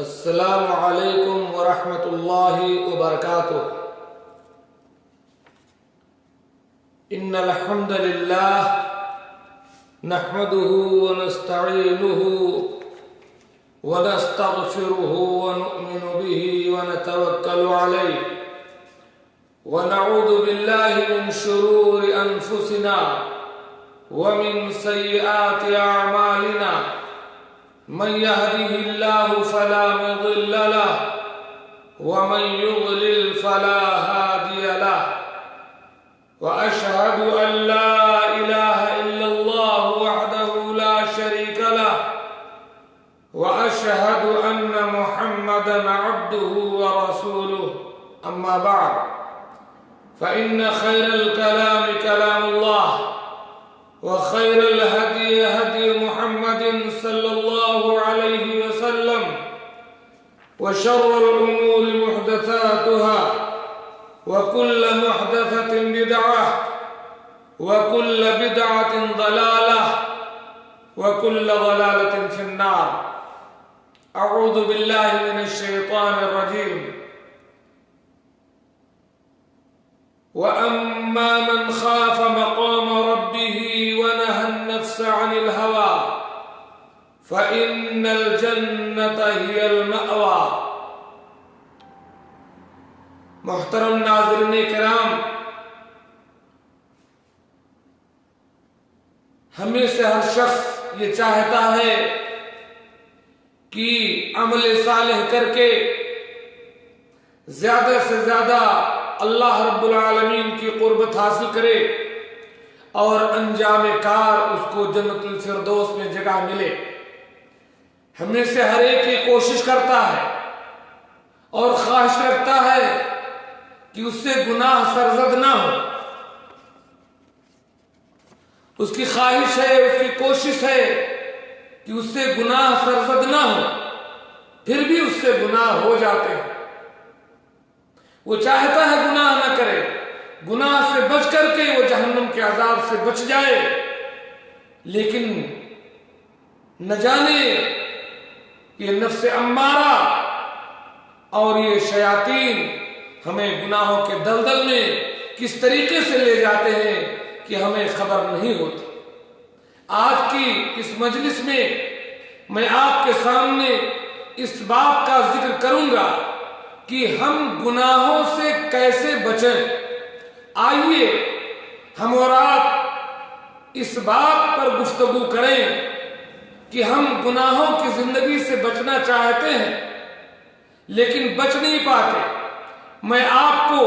السلام علیکم ورحمۃ اللہ وبرکاتہ۔ ان الحمد للہ نحمده ونستعینه ونستغفره ونؤمن به ونتوکل علیہ ونعوذ باللہ من شرور انفسنا ومن سیئات اعمالنا من يهده الله فلا مضل له ومن يضلل فلا هادي له وأشهد أن لا إله إلا الله وحده لا شريك له وأشهد أن محمدا عبده ورسوله أما بعد فإن خير الكلام كلام الله وخير الهدي هدي محمد صلى الله عليه وسلم وشر الأمور محدثاتها وكل محدثة بدعة وكل بدعة ضلالة وكل ضلالة في النار أعوذ بالله من الشيطان الرجيم وأما من خاف مقام ربه ونهى النفس عن الهوى فإن الجنة هي المأوى۔ محترم ناظرین کرام، ہمیں سے ہر شخص یہ چاہتا ہے کہ عمل صالح کر کے زیادہ سے زیادہ اللہ رب العالمین کی قربت حاصل کرے اور انجام کار اس کو جنت الفردوس میں جگہ ملے۔ ہمیں سے ہر ایک یہ کوشش کرتا ہے اور خواہش رکھتا ہے کہ اس سے گناہ سرزد نہ ہو۔ اس کی خواہش ہے، اس کی کوشش ہے کہ اس سے گناہ سرزد نہ ہو، پھر بھی اس سے گناہ ہو جاتے ہیں۔ وہ چاہتا ہے گناہ نہ کرے، گناہ سے بچ کر کے وہ جہنم کے عذاب سے بچ جائے، لیکن نہ جانے یہ نفس امارہ اور یہ شیاطین ہمیں گناہوں کے دلدل میں کس طریقے سے لے جاتے ہیں کہ ہمیں خبر نہیں ہوتی۔ آج کی اس مجلس میں آپ کے سامنے اس بات کا ذکر کروں گا کہ ہم گناہوں سے کیسے بچیں۔ آئیے ہم اور آپ اس بات پر گفتگو کریں کہ ہم گناہوں کی زندگی سے بچنا چاہتے ہیں لیکن بچ نہیں پاتے۔ میں آپ کو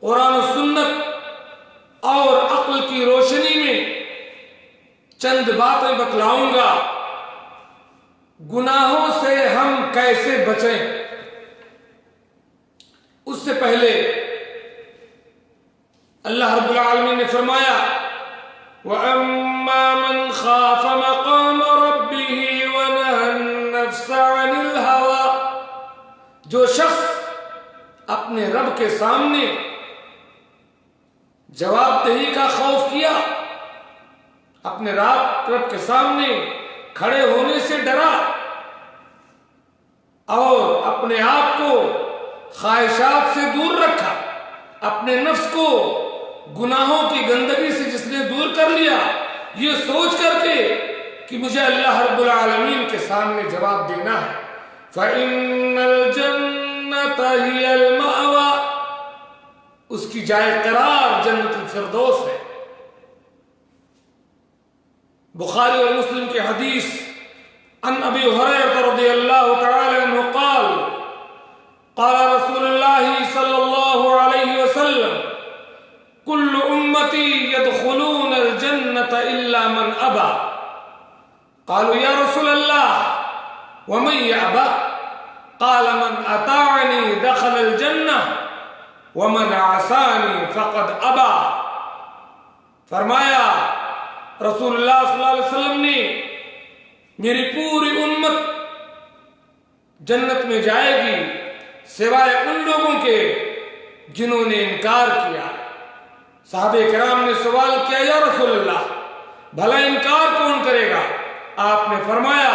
قرآن و سنت اور عقل کی روشنی میں چند باتیں بتلاؤں گا، گناہوں سے ہم کیسے بچیں۔ اس سے پہلے اللہ رب العالمین نے فرمایا وَأَمَّا مَنْ خَافَ مَقَامَ رَبِّهِ وَنَهَى النَّفْسَ عَنِ الْهَوَىٰ، جو شخص اپنے رب کے سامنے جواب دہی کا خوف کیا، اپنے رب کے سامنے کھڑے ہونے سے ڈرا اور اپنے آپ کو خواہشات سے دور رکھا، اپنے نفس کو گناہوں کی گندگی سے جس نے دور کر لیا، یہ سوچ کر کے کہ مجھے اللہ رب العالمین کے سامنے جواب دینا ہے، فَإِنَّ الْجَنَّةَ هِيَ الْمَأْوَىٰ، اس کی جائے قرار جنت الفردوس ہے۔ بخاری اور مسلم کی حدیث عن ابی ہریرہ رضی اللہ تعالی عنہ قال قال رسول اللہ صلی اللہ علیہ وسلم کل امتی يدخلون الجنة الا من ابى قالوا یا رسول اللہ ومن يأبى قال من اطاعنی دخل الجنة ومن عصانی فقد ابى۔ فرمایا رسول اللہ صلی اللہ علیہ وسلم نے میری پوری امت جنت میں جائے گی سوائے ان لوگوں کے جنہوں نے انکار کیا۔ صحابہ کرام نے سوال کیا یا رسول اللہ بھلا انکار کون کرے گا؟ آپ نے فرمایا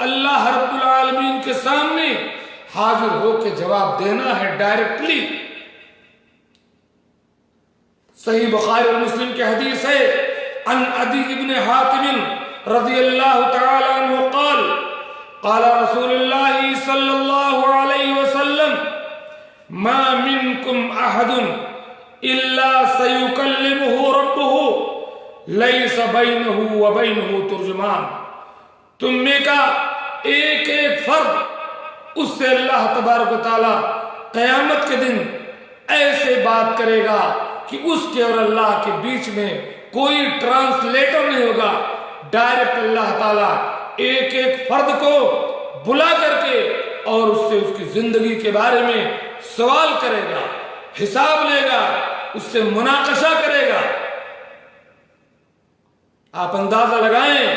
اللہ رب العالمین کے سامنے حاضر ہو کے جواب دینا ہے ڈائریکٹلی۔ صحیح بخاری اور مسلم کی حدیث ہے، عن عدی بن حاتم رضی اللہ تعالی عنہ قال قال رسول اللہ صلی اللہ علیہ وسلم ما منکم احد الا سیکلمہ ربہ لیس بینہ وبینہ ترجمان۔ تم میں کا ایک ایک فرد اس سے اللہ تبارک و تعالی قیامت کے دن ایسے بات کرے گا کہ اس کے اور اللہ کے بیچ میں کوئی ٹرانسلیٹر نہیں ہوگا۔ ڈائریکٹ اللہ تعالیٰ ایک ایک فرد کو بلا کر کے اور اس سے اس کی زندگی کے بارے میں سوال کرے گا، حساب لے گا، اس سے مناقشہ کرے گا۔ آپ اندازہ لگائیں،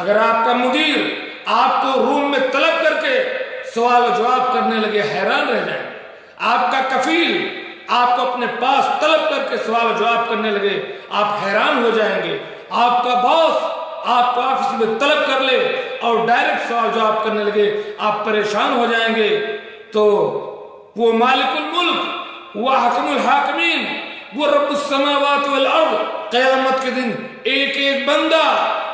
اگر آپ کا مدیر آپ کو روم میں طلب کر کے سوال و جواب کرنے لگے، حیران رہ جائیں۔ آپ کا کفیل آپ کو اپنے پاس طلب کر کے سوال و جواب کرنے لگے، آپ حیران ہو جائیں گے۔ آپ کا باس آپ کو آفس میں طلب کر لے اور ڈائریکٹ سوال جواب کرنے لگے، آپ پریشان ہو جائیں گے۔ تو وہ مالک الملک، وہ حکم الحاکمین، وہ رب السماوات والارض قیامت کے دن ایک ایک بندہ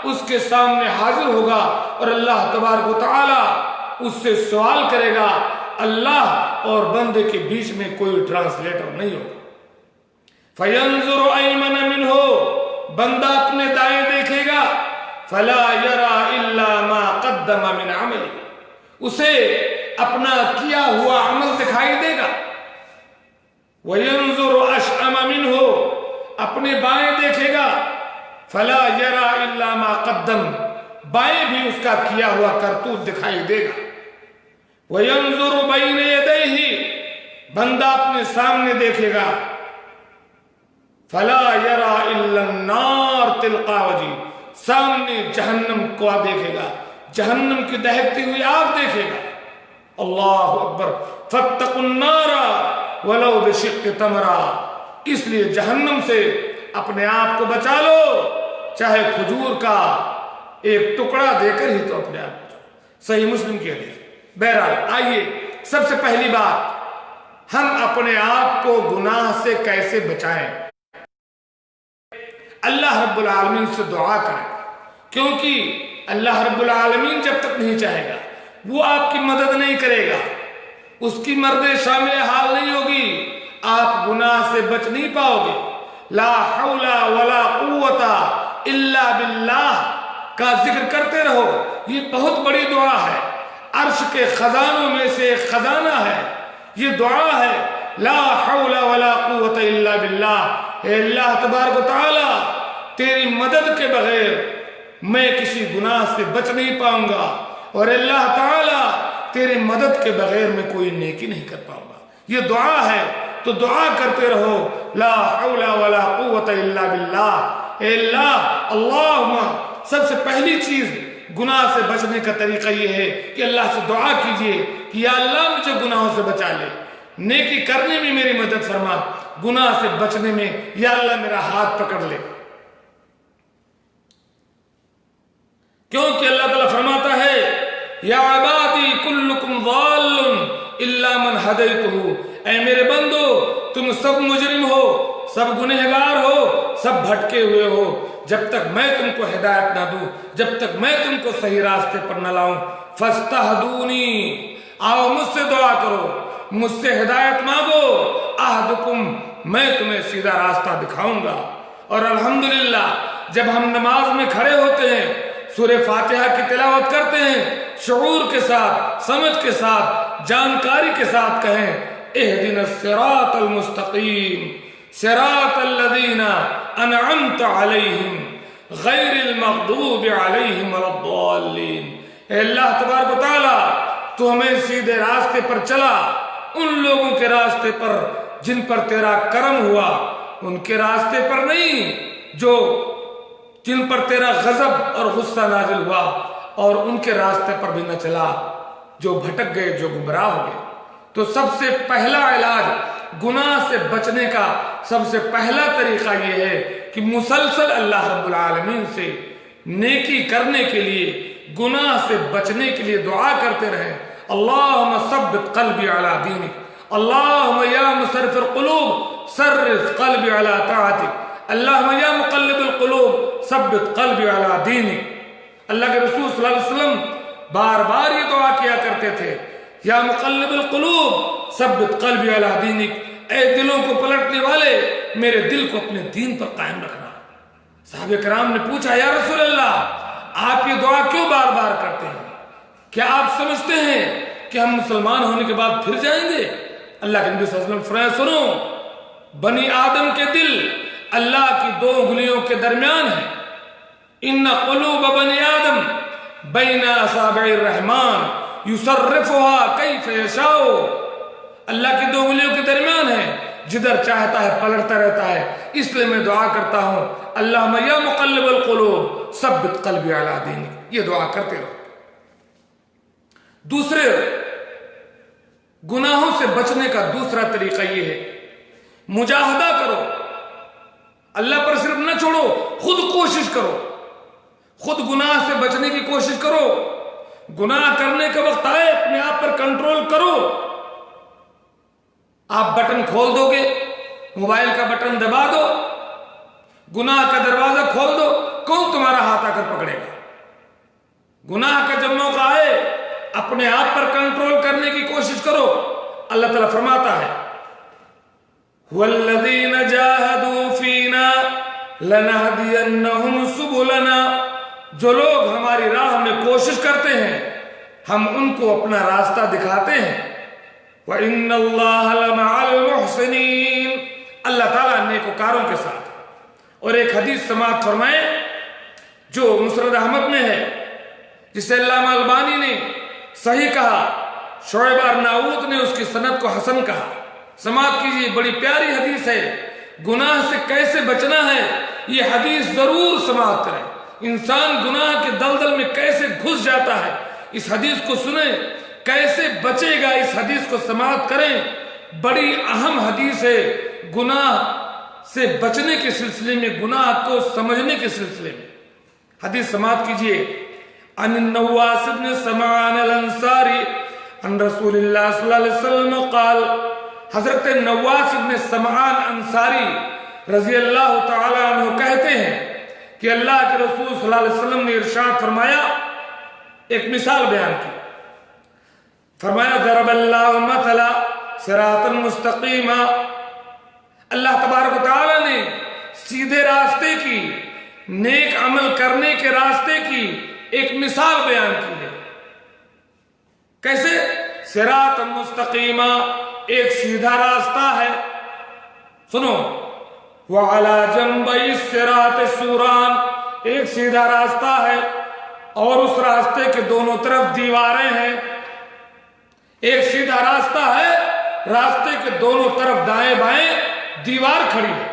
اس کے سامنے حاضر ہوگا اور اللہ تبارک و تعالی اس سے سوال کرے گا۔ اللہ اور بندے کے بیچ میں کوئی ٹرانسلیٹر نہیں ہوگا۔ فَيَنْظُرُ أَيْمَنَ مِنْهُ، بندہ اپنے دائیں دیکھے گا، فَلَا يَرَى إِلَّا مَا قَدَّمَ مِنْ عَمَلِهِ، اسے اپنا کیا ہوا عمل دکھائی دے گا۔ وَيَنْظُرُ أَشْأَمَ مِنْهُ، اپنے بائیں دیکھے گا، فَلَا يَرَى إِلَّا مَا قَدَّمَ، بائیں بھی اس کا کیا ہوا کرتوت دکھائی دے گا۔ وَيَنْظُرُ بَيْنَ يَدَيْهِ، بندہ اپنے سامنے دیکھے گا، فَلَا يَرَى إِلَّا النَّارَ تِلْقَى وَجْهِهِ، سامنے جہنم کو دیکھے گا، جہنم کی دہکتی ہوئی آگ دیکھے گا۔ اللہ اکبر، فَاتَّقُوا النَّارَ وَلَوْ بِشِقِّ تَمْرَةٍ، اس لیے جہنم سے اپنے آپ کو بچا لو، چاہے کھجور کا ایک ٹکڑا دے کر ہی تو اپنے آپ کو۔ صحیح مسلم کی حدیث۔ بہرحال آئیے، سب سے پہلی بات، ہم اپنے آپ کو گناہ سے کیسے بچائیں؟ اللہ رب العالمین سے دعا کریں، کیونکہ اللہ رب العالمین جب تک نہیں چاہے گا وہ آپ کی مدد نہیں کرے گا، اس کی مرد شامل حال نہیں ہوگی، آپ گناہ سے بچ نہیں پاؤ گے۔ لا حول ولا قوت الا باللہ کا ذکر کرتے رہو، یہ بہت بڑی دعا ہے، عرش کے خزانوں میں سے ایک خزانہ ہے، یہ دعا ہے، لا حول ولا قوت الا باللہ۔ اے اللہ تبارک و تعالی، تیری مدد کے بغیر میں کسی گناہ سے بچ نہیں پاؤں گا، اور اللہ تعالی تیری مدد کے بغیر میں کوئی نیکی نہیں کر پاؤں گا۔ یہ دعا ہے، تو دعا کرتے رہو، لا حول ولا قوت الا باللہ۔ اے اللہ، اللہم، سب سے پہلی چیز گناہ سے بچنے کا طریقہ یہ ہے کہ اللہ سے دعا کیجئے کہ یا اللہ مجھے گناہوں سے بچا لے، نیکی کرنے میں میری مدد فرما، گناہ سے بچنے میں یا اللہ میرا ہاتھ پکڑ لے۔ کیونکہ اللہ تعالیٰ فرماتا ہے، یا عبادی کلکم ضال الا من ہدیتہ، اے میرے بندو تم سب مجرم ہو، سب گنہگار ہو، سب بھٹکے ہوئے ہو، جب تک میں تم کو ہدایت نہ دوں، جب تک میں تم کو صحیح راستے پر نہ لاؤں، فاستہدونی، آؤ مجھ سے دعا کرو، مجھ سے ہدایت مانگو، اہدکم، میں تمہیں سیدھا راستہ دکھاؤں گا۔ اور الحمدللہ جب ہم نماز میں کھڑے ہوتے ہیں، سورہ فاتحہ کی تلاوت کرتے ہیں، شعور کے ساتھ، سمجھ کے ساتھ، جانکاری کے ساتھ کہیں، اہدنا الصراط المستقیم صراط الذین انعمت علیہم غیر المغضوب علیہم ولا الضالین۔ اے اللہ تبارک و تعالی، تو ہمیں سیدھے راستے پر چلا، ان لوگوں کے راستے پر جن پر تیرا کرم ہوا، ان کے راستے پر نہیں جن پر تیرا غضب اور غصہ نازل ہوا، اور ان کے راستے پر بھی نہ چلا جو بھٹک گئے، جو گمراہ ہو گئے۔ تو سب سے پہلا علاج گناہ سے بچنے کا سب سے پہلا طریقہ یہ ہے کہ مسلسل اللہ رب العالمین سے نیکی کرنے کے لیے گناہ سے بچنے کے لیے دعا کرتے رہے. اللہم ثبت قلبی علی دینک, اللہم یا مصرف القلوب صرف قلبی علی طاعتک, اللہم یا مقلب القلوب ثبت قلبی علی دینک. اللہ کے رسول صلی اللہ علیہ وسلم بار بار یہ دعا کیا کرتے تھے, یا مقلب القلوب ثبت قلبی علی دینک, اے دلوں کو پلٹنے والے میرے دل کو اپنے دین پر قائم رکھنا. صحابہ کرام نے پوچھا, یا رسول اللہ آپ یہ دعا کیوں بار بار کرتے ہیں؟ کیا آپ سمجھتے ہیں کہ ہم مسلمان ہونے کے بعد پھر جائیں گے؟ اللہ کے نبی صلی اللہ علیہ وسلم فرمایا, سنو, بنی آدم کے دل اللہ کی دو انگلیوں کے درمیان ہے. ان قلوب بنی آدم بین اصابع الرحمن یصرفها کیف یشاء. اللہ کی دو انگلیوں کے درمیان ہے, جدھر چاہتا ہے پلٹتا رہتا ہے. اس لیے میں دعا کرتا ہوں, اللہم یا مقلب القلوب ثبت قلبی علی دینک. یہ دعا کرتے رہو. دوسرے گناہوں سے بچنے کا دوسرا طریقہ یہ ہے, مجاہدہ کرو, اللہ پر صرف نہ چھوڑو, خود کوشش کرو, خود گناہ سے بچنے کی کوشش کرو. گناہ کرنے کا وقت آئے اپنے آپ پر کنٹرول کرو. آپ بٹن کھول دو گے, موبائل کا بٹن دبا دو, گناہ کا دروازہ کھول دو, کون تمہارا ہاتھ آ کر پکڑے گا؟ گناہ کا جب موقع آئے اپنے آپ پر کنٹرول کرنے کی کوشش کرو. اللہ تعالیٰ فرماتا ہے, وَالَّذِينَ جَاهَدُوا فِينَا لَنَهْدِيَنَّهُمْ سُبُلَنَا. جو لوگ ہماری راہ میں کوشش کرتے ہیں ہم ان کو اپنا راستہ دکھاتے ہیں. وَإِنَّ اللَّهَ لَمَعَ الْمُحْسِنِينَ. اللہ تعالیٰ نیکوکاروں کے ساتھ. اور ایک حدیث سماعت فرمائے جو مسند احمد میں ہے, جسے علامہ البانی نے صحیح کہا, شعیب ارناؤوط نے اس کی سند کو حسن کہا. سماعت کیجیے, بڑی پیاری حدیث ہے. گناہ سے کیسے بچنا ہے یہ حدیث ضرور سماعت کریں. انسان گناہ کے دلدل میں کیسے گھس جاتا ہے اس حدیث کو سنیں, کیسے بچے گا اس حدیث کو سماعت کریں. بڑی اہم حدیث ہے گناہ سے بچنے کے سلسلے میں, گناہ کو سمجھنے کے سلسلے میں. حدیث سماعت کیجیے. عن النواس بن سمعان الانصاری عن رسول اللہ صلی اللہ علیہ وسلم قال. حضرت نواس بن سمعان انصاری رضی اللہ تعالی عنہ کہتے ہیں کہ اللہ کے رسول صلی اللہ علیہ وسلم نے ارشاد فرمایا, ایک مثال بیان کی. فرمایا, ضرب اللہ مثلا صراطا مستقیما. اللہ تبارک و تعالی نے سیدھے راستے کی, نیک عمل کرنے کے راستے کی ایک مثال بیان کی ہے. کیسے؟ صراطا مستقیما, ایک سیدھا راستہ ہے. سنو, وَعَلَى جَنْبَيِ الصِّرَاطِ سُورَانِ, ایک سیدھا راستہ ہے اور اس راستے کے دونوں طرف دیواریں ہیں. ایک سیدھا راستہ ہے, راستے کے دونوں طرف دائیں بائیں دیوار کھڑی ہے.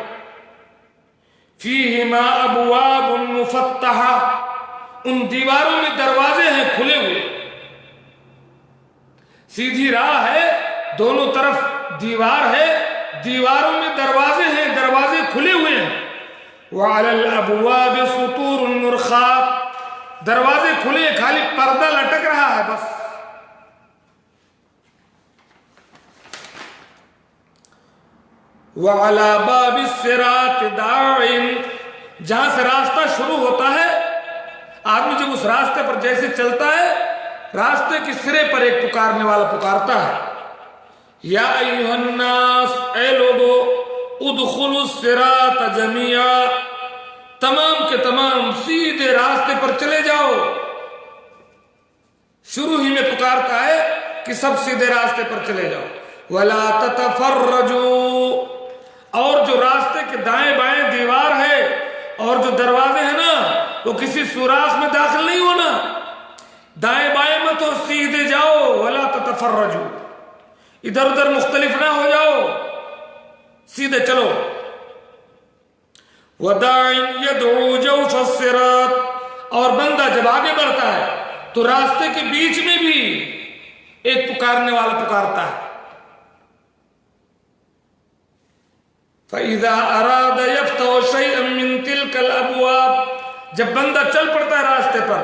فِيهِمَا أَبْوَابٌ مُفَتَّحَةٌ, ان دیواروں میں دروازے ہیں کھلے ہوئے. سیدھی راہ ہے, دونوں طرف دیوار ہے, دیواروں میں دروازے ہیں, دروازے کھلے ہوئے ہیں. وَعَلَى الْأَبْوَابِ سُطُورٌ مُرْخَاتٌ, دروازے کھلے, خالی پردہ لٹک رہا ہے بس. وَعَلَى بَابِ الصِّرَاطِ دَاعٍ, جہاں سے راستہ شروع ہوتا ہے, آدمی جب اس راستے پر جیسے چلتا ہے راستے کے سرے پر ایک پکارنے والا پکارتا ہے, یا ایھا الناس, اے لوگو, ادخلوا الصراط جمیعا, تمام کے تمام سیدھے راستے پر چلے جاؤ. شروع ہی میں پکارتا ہے کہ سب سیدھے راستے پر چلے جاؤ. ولا تتفرجوا, اور جو راستے کے دائیں بائیں دیوار ہے اور جو دروازے ہیں نا وہ کسی سوراخ میں داخل نہیں ہونا. دائیں بائیں مت ہو, سیدھے جاؤ. ولا تتفرجوا, ادھر ادھر مختلف نہ ہو جاؤ, سیدھے چلو. وَدَاعٍ يَدْعُو جَوْفَ الصِّرَاطِ, اور بندہ جب آگے بڑھتا ہے تو راستے کے بیچ میں بھی ایک پکارنے والا پکارتا ہے. فَإِذَا أَرَادَ يَفْتَحُ شَيْئًا مِّن تِلْكَ الْأَبْوَابِ, جب بندہ چل پڑتا ہے راستے پر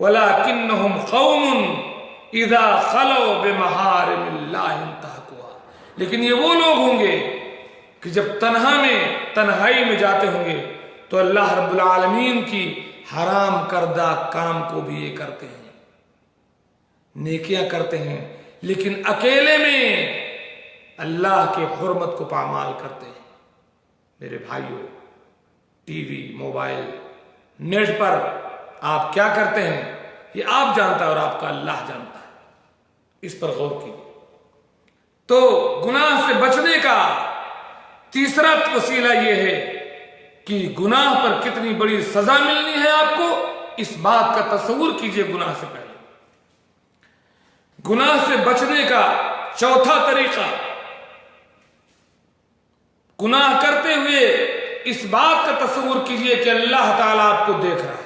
وَلَكِنَّهُمْ قَوْمٌ إِذَا خَلَوْا بِمَحَارِمِ اللَّهِ انتَهَكُوهَا. لیکن یہ وہ لوگ ہوں گے کہ جب تنہائی میں جاتے ہوں گے تو اللہ رب العالمین کی حرام کردہ کام کو بھی یہ کرتے ہیں، نیکیاں کرتے ہیں، لیکن اکیلے میں اللہ کے حرمت کو پامال کرتے ہیں. میرے بھائیوں، ٹی وی، موبائل، نیٹ پر آپ کیا کرتے ہیں یہ آپ جانتا ہے اور آپ کا اللہ جانتا ہے. اس پر غور کیجیے. تو گناہ سے بچنے کا تیسرا وسیلہ یہ ہے کہ گناہ پر کتنی بڑی سزا ملنی ہے آپ کو، اس بات کا تصور کیجئے. گناہ سے پہلے گناہ سے بچنے کا چوتھا طریقہ، گناہ کرتے ہوئے اس بات کا تصور کیجئے کہ اللہ تعالیٰ آپ کو دیکھ رہا ہے،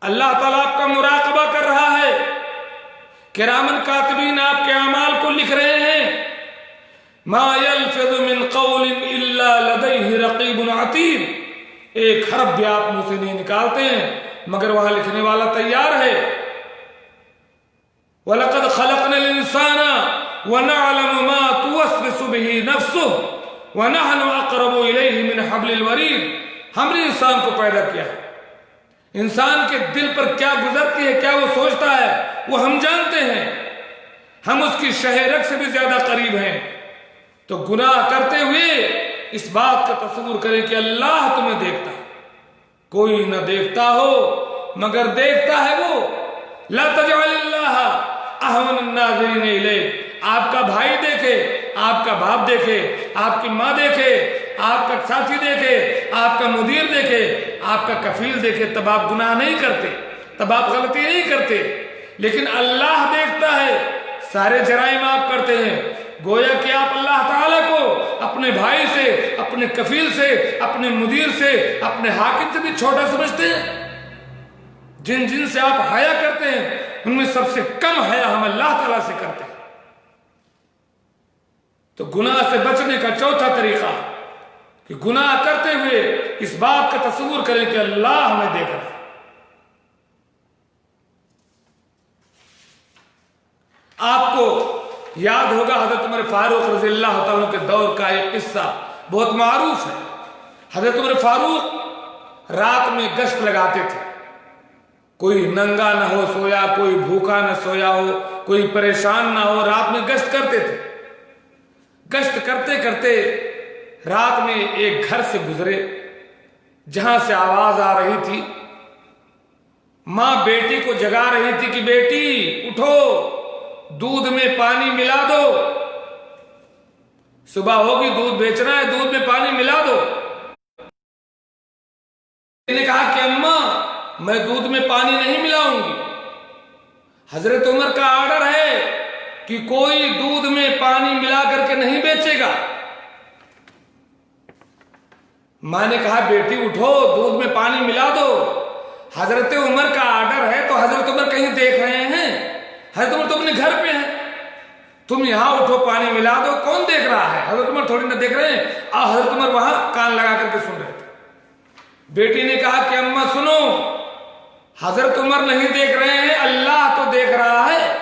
اللہ تعالیٰ آپ کا مراقبہ کر رہا ہے. کرامن کاتبین آپ کے اعمال کو لکھ رہے ہیں. ما یلفظ من قول الا لدیہ رقیب عتید. ایک حرف بھی آپ منہ سے نہیں نکالتے ہیں مگر وہاں لکھنے والا تیار ہے. وَلَقَدْ خَلَقْنَا الْإِنسَانَ وَنَعْلَمُ مَا تُوَسْوِسُ بِهِ نَفْسُهُ وَنَحْنُ أَقْرَبُ إِلَيْهِ مِنْ حَبْلِ الْوَرِيدِ. ہم نے انسان کو پیدا کیا ہے، انسان کے دل پر کیا گزرتی ہے، کیا وہ سوچتا ہے، وہ ہم جانتے ہیں. ہم اس کی شہ رگ سے بھی زیادہ قریب ہیں. تو گناہ کرتے ہوئے اس بات کا تصور کریں کہ اللہ تمہیں دیکھتا ہے. کوئی نہ دیکھتا ہو مگر دیکھتا ہے وہ. لا تجعل اللہ اہون الناظرین الیک. آپ کا بھائی دیکھے، آپ کا باپ دیکھے، آپ کی ماں دیکھے، آپ کا ساتھی دیکھے، آپ کا مدیر دیکھے، آپ کا کفیل دیکھے، تب آپ گناہ نہیں کرتے، تب آپ غلطی نہیں کرتے. لیکن اللہ دیکھتا ہے، سارے جرائم آپ کرتے ہیں. گویا کہ آپ اللہ تعالیٰ کو اپنے بھائی سے، اپنے کفیل سے، اپنے مدیر سے، اپنے حاکم سے بھی چھوٹا سمجھتے ہیں. جن سے آپ حیا کرتے ہیں ان میں سب سے کم حیا ہم اللہ تعالیٰ سے کرتے ہیں. تو گناہ سے بچنے کا چوتھا طریقہ کہ گناہ کرتے ہوئے اس بات کا تصور کریں کہ اللہ ہمیں دیکھ رہا ہے. آپ کو یاد ہوگا حضرت عمر فاروق رضی اللہ تعالیٰ کے دور کا ایک قصہ بہت معروف ہے. حضرت عمر فاروق رات میں گشت لگاتے تھے. کوئی ننگا نہ ہو سویا، کوئی بھوکا نہ سویا ہو، کوئی پریشان نہ ہو، رات میں گشت کرتے تھے. گشت کرتے کرتے رات میں ایک گھر سے گزرے جہاں سے آواز آ رہی تھی. ماں بیٹی کو جگا رہی تھی کہ بیٹی اٹھو، دودھ میں پانی ملا دو، صبح ہوگی، دودھ بیچنا ہے، دودھ میں پانی ملا دو. نے کہا کہ اماں میں دودھ میں پانی نہیں ملاؤں گی. حضرت عمر کا آرڈر ہے کہ کوئی دودھ میں پانی ملا کر کے نہیں بیچے گا. ماں نے کہا بیٹی اٹھو، دودھ میں پانی ملا دو. حضرت عمر کا آرڈر ہے تو حضرت عمر کہیں دیکھ رہے ہیں؟ حضرت عمر تو اپنے گھر پہ ہیں. تم یہاں اٹھو پانی ملا دو، کون دیکھ رہا ہے؟ حضرت عمر تھوڑی نہ دیکھ رہے ہیں. حضرت عمر وہاں کان لگا کر کے سن رہے تھے. بیٹی نے کہا کہ اماں سنو، حضرت عمر نہیں دیکھ رہے ہیں، اللہ تو دیکھ رہا ہے.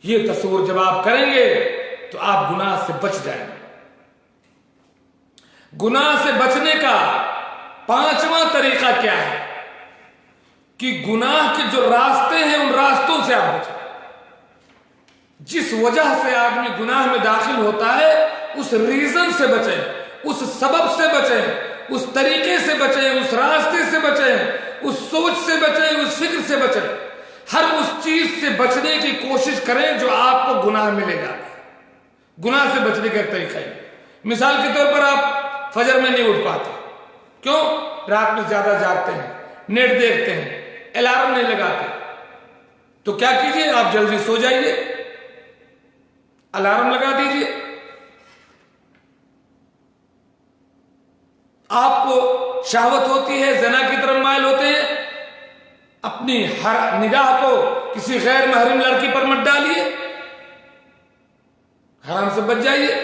یہ تصور جب آپ کریں گے تو آپ گناہ سے بچ جائیں گے. گناہ سے بچنے کا پانچواں طریقہ کیا ہے کہ گناہ کے جو راستے ہیں ان راستوں سے آپ بچیں. جس وجہ سے آدمی گناہ میں داخل ہوتا ہے اس ریزن سے بچیں، اس سبب سے بچیں، اس طریقے سے بچیں، اس راستے سے بچیں، اس سوچ سے بچیں، اس فکر سے بچیں. ہر اس چیز سے بچنے کی کوشش کریں جو آپ کو گناہ میں لے جاتا ہے. گناہ سے بچنے کا ایک طریقہ ہے. مثال کے طور پر آپ فجر میں نہیں اٹھ پاتے، کیوں؟ رات میں زیادہ جاگتے ہیں، نیٹ دیکھتے ہیں، الارم نہیں لگاتے. تو کیا کیجئے؟ آپ جلدی سو جائیے، الارم لگا دیجئے. آپ کو شہوت ہوتی ہے، زنا کی طرف مائل ہوتے ہیں، اپنی ہر نگاہ کو کسی غیر محرم لڑکی پر مت ڈالیے، حرام سے بچ جائیے.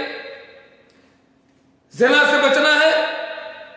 زنا سے بچنا ہے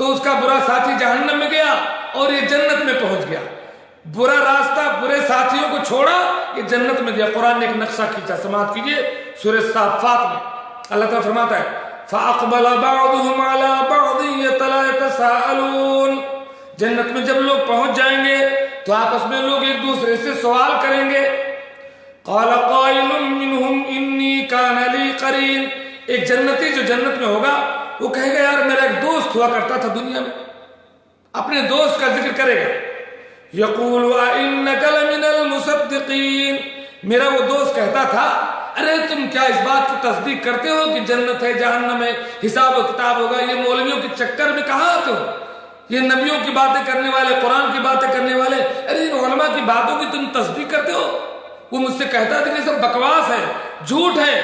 تو اس کا برا ساتھی جہنم میں گیا اور یہ جنت میں پہنچ گیا. برا راستہ برے ساتھیوں کو چھوڑا, یہ جنت میں گیا. قرآن نے ایک نقشہ کھینچا, سماعت کیجئے سورہ صافات میں اللہ تعالیٰ فرماتا ہے فَأَقْبَلَ بَعْضُهُمْ عَلَى بَعْضٍ يَتَسَاءَلُونَ. جنت میں جب لوگ پہنچ جائیں گے تو آپس میں لوگ ایک دوسرے سے سوال کریں گے. قَالَ قَائِلٌ مِّنْهُمْ إِنِّي كَانَ لِي قَرِينٌ. ایک جنتی جو جنت میں ہوگا وہ کہے گا یار میرا ایک دوست ہوا کرتا تھا دنیا میں, اپنے دوست کا ذکر کرے گا. یقول اِنَّكَ لَمِنَ الْمُصَدِّقِينَ. میرا وہ دوست کہتا تھا ارے تم کیا اس بات کی تصدیق کرتے ہو کہ جنت ہے جہنم ہے حساب و کتاب ہوگا, یہ مولویوں کے چکر میں کہاں آتے ہو, یہ نبیوں کی باتیں کرنے والے, قرآن کی باتیں کرنے والے, ارے ان علماء کی باتوں کی تم تصدیق کرتے ہو. وہ مجھ سے کہتا تھا کہ سب بکواس ہے, جھوٹ ہے.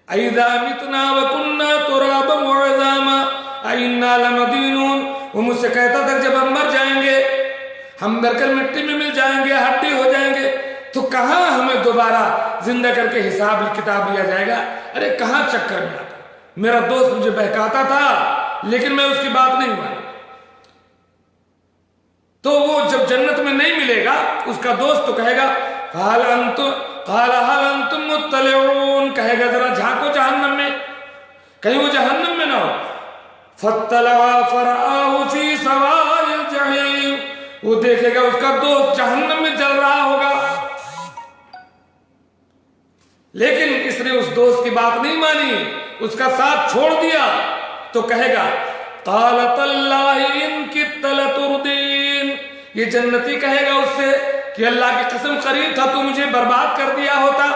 اَإِذَا مِتْنَا وَكُنَّا تُرَابًا وَعِظَامًا أَإِنَّا لَمَدِينُونَ. وہ مجھ سے کہتا تھا جب ہم مر جائیں گے, ہم برکل مٹی میں مل جائیں گے, ہڈی ہو جائیں گے, تو کہاں ہمیں دوبارہ زندہ کر کے حساب کتاب لیا جائے گا. ارے کہاں چکر میں آتا. میرا دوست مجھے بہکاتا تھا لیکن میں اس کی بات نہیں مانا. تو وہ جب جنت میں نہیں ملے گا اس کا دوست تو کہے گا قَالَ هَلْ أَنْتُمْ مُطَّلِعُونَ. کہے گا ذرا جھانکو جہنم میں, کہیں وہ جہنم میں نہ ہو. فَاطَّلَعَ فَرَآهُ فِي سَوَاءِ الْجَحِيمِ. وہ دیکھے گا اس کا دوست جہنم میں جل رہا ہوگا, لیکن اس نے اس دوست کی بات نہیں مانی, اس کا ساتھ چھوڑ دیا. تو کہے گا قَالَ تَاللَّهِ إِن كِدتَّ لَتُرْدِينِ. یہ جنتی کہے گا اس سے کہ اللہ کی قسم قریب تھا تو مجھے برباد کر دیا ہوتا.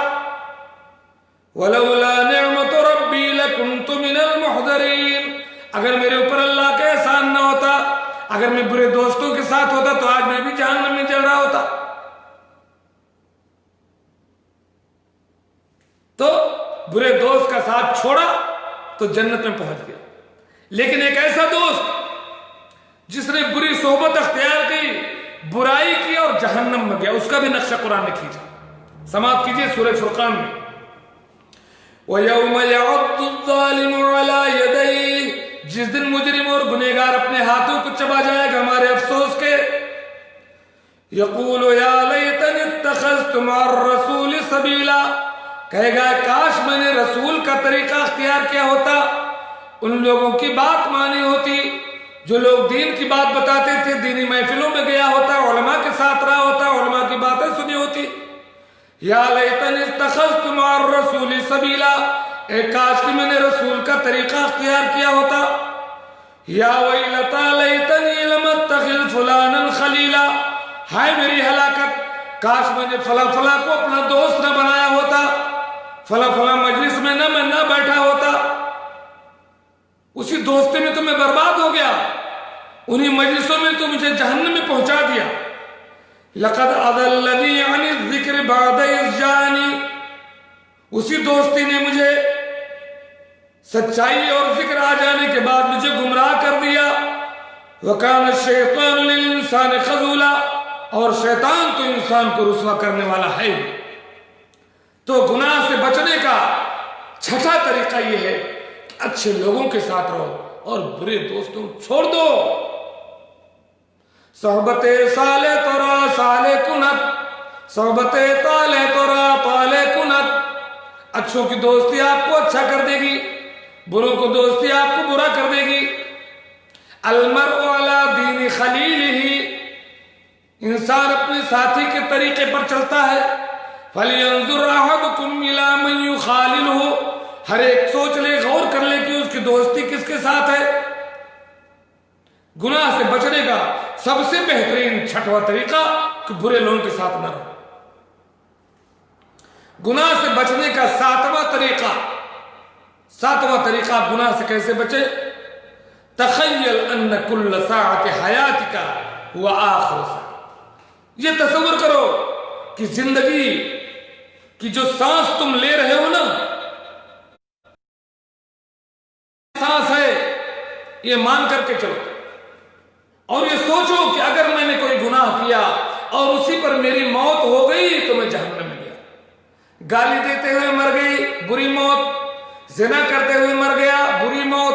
وَلَوْلَا نِعْمَةُ رَبِّي لَكُنْتُ مِنَ الْمُحْضَرِينَ. اگر میرے اوپر اللہ کا احسان نہ ہوتا, اگر میں برے دوستوں کے ساتھ ہوتا تو آج میں بھی جہنم میں جل رہا ہوتا. تو برے دوست کا ساتھ چھوڑا تو جنت میں پہنچ گیا. لیکن ایک ایسا دوست جس نے بری صحبت اختیار کی, برائی کی اور جہنم میں گیا, اس کا بھی نقشہ قرآن نے کھینچا. سماعت کیجئے سورہ فرقان میں وَيَوْمَ يَعَضُّ الظَّالِمُ عَلَى يَدَيْهِ. جس دن مجرم اور گنہگار اپنے ہاتھوں کو چبا جائے گا ہمارے افسوس کے. يَقُولُ يَا لَيْتَنِ اتَّخَذْتُ مَعَ الرَّسُولِ سَبِيلًا. کہے گا کاش میں نے رسول کا طریقہ اختیار کیا ہوتا, ان لوگوں کی بات مانی ہوتی جو لوگ دین کی بات بتاتے تھے, دینی محفلوں میں گیا ہوتا, علماء کے ساتھ رہا ہوتا, علماء کی باتیں سنی ہوتی. یا لیتنی اتخذت مع الرسول سبیلا. اے کاش کہ میں نے رسول کا طریقہ اختیار کیا ہوتا. یا ویلتا لیتنی لم اتخذ فلانا خلیلا. ہائے میری ہلاکت, کاش میں نے فلاں فلاں کو اپنا دوست نہ بنایا ہوتا, فلاں فلاں مجلس میں میں نہ بیٹھا ہوتا. اسی دوستی میں تو میں برباد ہو گیا, انہی مجلسوں میں تو مجھے جہنم میں پہنچا دیا. لقد اضلنی عن الذکر بعد اذ جاءنی. اسی دوستی نے مجھے سچائی اور ذکر آ جانے کے بعد مجھے گمراہ کر دیا. وکان الشیطان للانسان خذولا. اور شیطان تو انسان کو رسوا کرنے والا ہے. تو گناہ سے بچنے کا چھٹا طریقہ یہ ہے کہ اچھے لوگوں کے ساتھ رہو اور برے دوستوں چھوڑ دو. صحبت صالح ترا صالح کنت, صحبت طالح ترا طالح کنت. اچھوں کی دوستی آپ کو اچھا کر دے گی, بروں کو دوستی آپ کو برا کر دے گی. المرء علی دین خلیلہ. انسان اپنے ساتھی کے طریقے پر چلتا ہے. فَلْيَنْظُرْ أَحَدُكُمْ إِلَىٰ مَنْ يُخَالِلُهُ. ہر ایک سوچ لے, غور کر لے کہ اس کی دوستی کس کے ساتھ ہے. گناہ سے بچنے کا سب سے بہترین چھٹواں طریقہ کہ برے لوگوں کے ساتھ نہ رہو. گناہ سے بچنے کا ساتواں طریقہ گناہ سے کیسے بچے. تخیل ان کل ساعت حیاتک هو آخر ساعت. یہ تصور کرو کہ زندگی کی جو سانس تم لے رہے ہو نا, سانس ہے یہ مان کر کے چلو, اور یہ سوچو کہ اگر میں نے کوئی گناہ کیا اور اسی پر میری موت ہو گئی تو میں جہنم میں گیا. گالی دیتے ہوئے مر گئی, بری موت. زنا کرتے ہوئے مر گیا, بری موت.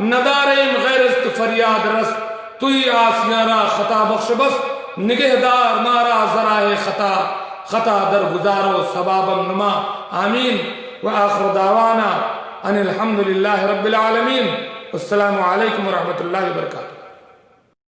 نداریم غیرست فریاد رس توی آسیانا خطا بخش بس نگہدار مارا ذرائع خطا در گزارو ثوابم نما آمین وآخر دعوانا ان الحمد للہ رب العالمین. السلام علیکم ورحمۃ اللہ وبرکاتہ.